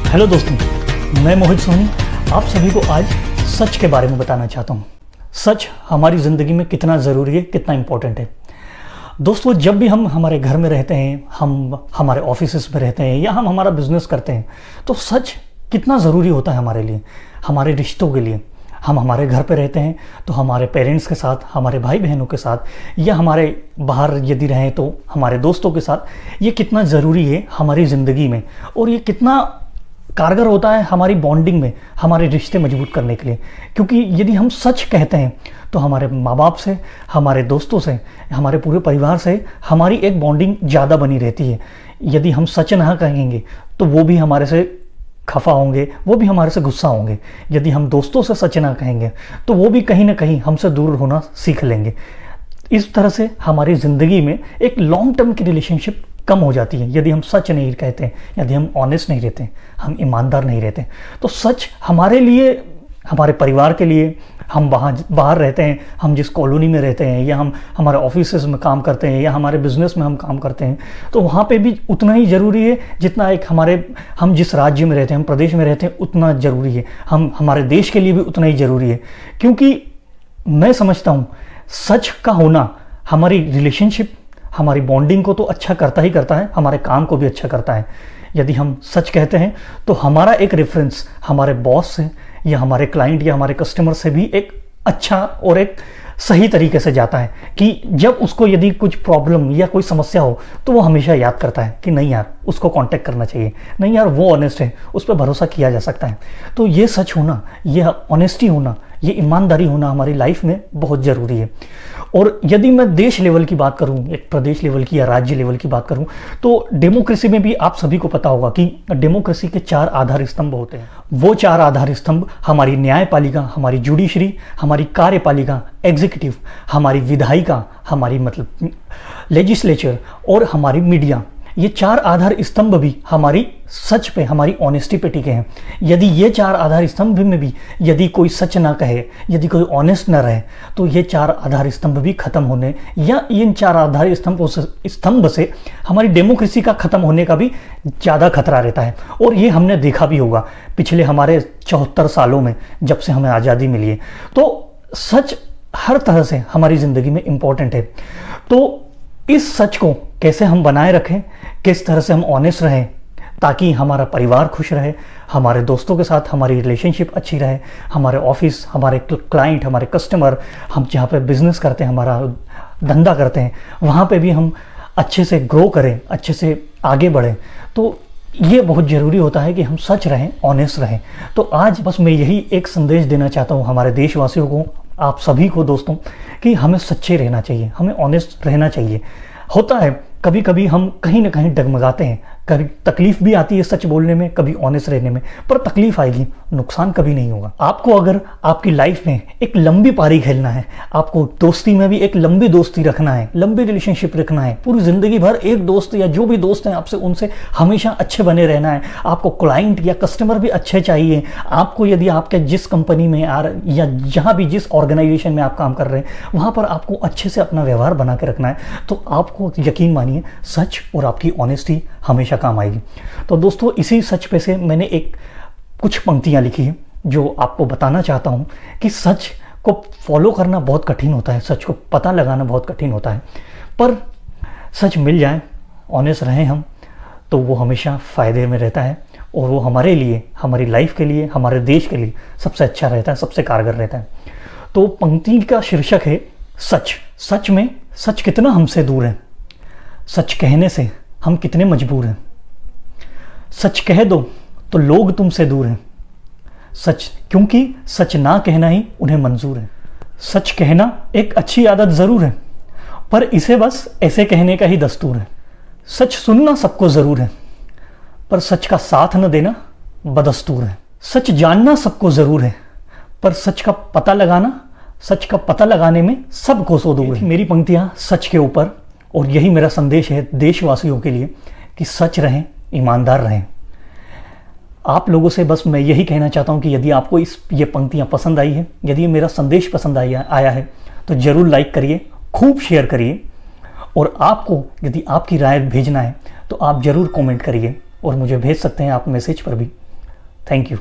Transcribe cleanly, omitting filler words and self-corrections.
Hello दोस्तों, मैं मोहित सोनी आप सभी को आज सच के बारे में बताना चाहता हूँ। सच हमारी ज़िंदगी में कितना ज़रूरी है, कितना इम्पोर्टेंट है। दोस्तों, जब भी हम हमारे घर में रहते हैं, हम हमारे ऑफिस में रहते हैं या हम हमारा बिजनेस करते हैं, तो सच कितना ज़रूरी होता है हमारे लिए, हमारे रिश्तों के लिए। हम हमारे घर पे रहते हैं तो हमारे पेरेंट्स के साथ, हमारे भाई बहनों के साथ या हमारे बाहर यदि रहें तो हमारे दोस्तों के साथ, ये कितना ज़रूरी है हमारी ज़िंदगी में और ये कितना कारगर होता है हमारी बॉन्डिंग में, हमारे रिश्ते मजबूत करने के लिए। क्योंकि यदि हम सच कहते हैं तो हमारे माँ बाप से, हमारे दोस्तों से, हमारे पूरे परिवार से हमारी एक बॉन्डिंग ज़्यादा बनी रहती है। यदि हम सच ना कहेंगे तो वो भी हमारे से खफा होंगे, वो भी हमारे से गुस्सा होंगे। यदि हम दोस्तों से सच ना कहेंगे तो वो भी कहीं ना कहीं हमसे दूर होना सीख लेंगे। इस तरह से हमारी ज़िंदगी में एक लॉन्ग टर्म की रिलेशनशिप कम हो जाती है यदि हम सच नहीं कहते हैं, यदि हम ऑनेस्ट नहीं रहते, हम ईमानदार नहीं रहते। तो सच हमारे लिए, हमारे परिवार के लिए, हम बाहर रहते हैं, हम जिस कॉलोनी में रहते हैं या हम हमारे ऑफिस में काम करते हैं या हमारे बिजनेस में हम काम करते हैं, तो वहाँ पे भी उतना ही ज़रूरी है जितना हम जिस राज्य में रहते हैं, हम प्रदेश में रहते हैं, उतना ज़रूरी है। हम हमारे देश के लिए भी उतना ही ज़रूरी है। क्योंकि मैं समझता हूँ सच का होना हमारी रिलेशनशिप, हमारी बॉन्डिंग को तो अच्छा करता ही करता है, हमारे काम को भी अच्छा करता है। यदि हम सच कहते हैं तो हमारा एक रेफरेंस हमारे बॉस से या हमारे क्लाइंट या हमारे कस्टमर से भी एक अच्छा और एक सही तरीके से जाता है कि जब उसको यदि कुछ प्रॉब्लम या कोई समस्या हो तो वो हमेशा याद करता है कि नहीं यार, उसको कांटेक्ट करना चाहिए, नहीं यार वो ऑनेस्ट है, उस पर भरोसा किया जा सकता है। तो ये सच होना, ये ऑनेस्टी होना, ये ईमानदारी होना हमारी लाइफ में बहुत ज़रूरी है। और यदि मैं देश लेवल की बात करूं, एक प्रदेश लेवल की या राज्य लेवल की बात करूं, तो डेमोक्रेसी में भी आप सभी को पता होगा कि डेमोक्रेसी के 4 आधार स्तंभ होते हैं। वो 4 आधार स्तंभ हमारी न्यायपालिका, हमारी जुडिशरी, हमारी कार्यपालिका एग्जीक्यूटिव, हमारी विधायिका, हमारी मतलब लेजिस्लेचर और हमारी मीडिया, ये 4 आधार स्तंभ भी हमारी सच पे, हमारी ऑनेस्टी पे टिके हैं। यदि ये 4 आधार स्तंभ में भी यदि कोई सच ना कहे, यदि कोई ऑनेस्ट ना रहे, तो ये 4 आधार स्तंभ भी खत्म होने या इन 4 आधार स्तंभ से हमारी डेमोक्रेसी का खत्म होने का भी ज़्यादा खतरा रहता है। और ये हमने देखा भी होगा पिछले हमारे 74 सालों में, जब से हमें आज़ादी मिली है। तो सच हर तरह से हमारी ज़िंदगी में इम्पोर्टेंट है। तो इस सच को कैसे हम बनाए रखें, किस तरह से हम ऑनेस्ट रहें ताकि हमारा परिवार खुश रहे, हमारे दोस्तों के साथ हमारी रिलेशनशिप अच्छी रहे, हमारे ऑफिस, हमारे क्लाइंट, हमारे कस्टमर, हम जहाँ पे बिजनेस करते हैं, हमारा धंधा करते हैं, वहाँ पे भी हम अच्छे से ग्रो करें, अच्छे से आगे बढ़ें। तो ये बहुत ज़रूरी होता है कि हम सच रहें, ऑनेस्ट रहें। तो आज बस मैं यही एक संदेश देना चाहता हूँ हमारे देशवासियों को, आप सभी को दोस्तों, कि हमें सच्चे रहना चाहिए, हमें ऑनेस्ट रहना चाहिए। होता है कभी कभी हम कहीं ना कहीं डगमगाते हैं, कभी तकलीफ भी आती है सच बोलने में, कभी ऑनेस्ट रहने में, पर तकलीफ आएगी, नुकसान कभी नहीं होगा। आपको अगर आपकी लाइफ में एक लंबी पारी खेलना है, आपको दोस्ती में भी एक लंबी दोस्ती रखना है, लंबी रिलेशनशिप रखना है, पूरी ज़िंदगी भर एक दोस्त या जो भी दोस्त हैं आपसे, उनसे हमेशा अच्छे बने रहना है, आपको क्लाइंट या कस्टमर भी अच्छे चाहिए, आपको यदि आपके जिस कंपनी में या जहाँ भी जिस ऑर्गेनाइजेशन में आप काम कर रहे हैं वहाँ पर आपको अच्छे से अपना व्यवहार बना के रखना है, तो आपको यकीन मानिए सच और आपकी ऑनेस्टी हमेशा काम आएगी। तो दोस्तों, इसी सच पे से मैंने कुछ पंक्तियां लिखी हैं जो आपको बताना चाहता हूं कि सच को फॉलो करना बहुत कठिन होता है, सच को पता लगाना बहुत कठिन होता है, पर सच मिल जाए, ऑनेस्ट रहें हम, तो वो हमेशा फ़ायदे में रहता है और वो हमारे लिए, हमारी लाइफ के लिए, हमारे देश के लिए सबसे अच्छा रहता है, सबसे कारगर रहता है। तो पंक्ति का शीर्षक है सच। सच में सच कितना हमसे दूर है, सच कहने से हम कितने मजबूर हैं। सच कह दो तो लोग तुमसे दूर हैं, सच क्योंकि सच ना कहना ही उन्हें मंजूर है। सच कहना एक अच्छी आदत ज़रूर है, पर इसे बस ऐसे कहने का ही दस्तूर है। सच सुनना सबको ज़रूर है, पर सच का साथ न देना बदस्तूर है। सच जानना सबको ज़रूर है, पर सच का पता लगाने में सब कोसों दूर है। मेरी पंक्तियाँ सच के ऊपर, और यही मेरा संदेश है देशवासियों के लिए कि सच रहें, ईमानदार रहें। आप लोगों से बस मैं यही कहना चाहता हूं कि यदि आपको ये पंक्तियां पसंद आई है, यदि ये मेरा संदेश पसंद आया है, तो ज़रूर लाइक करिए, खूब शेयर करिए। और आपको यदि आपकी राय भेजना है तो आप ज़रूर कमेंट करिए और मुझे भेज सकते हैं आप मैसेज पर भी। Thank you.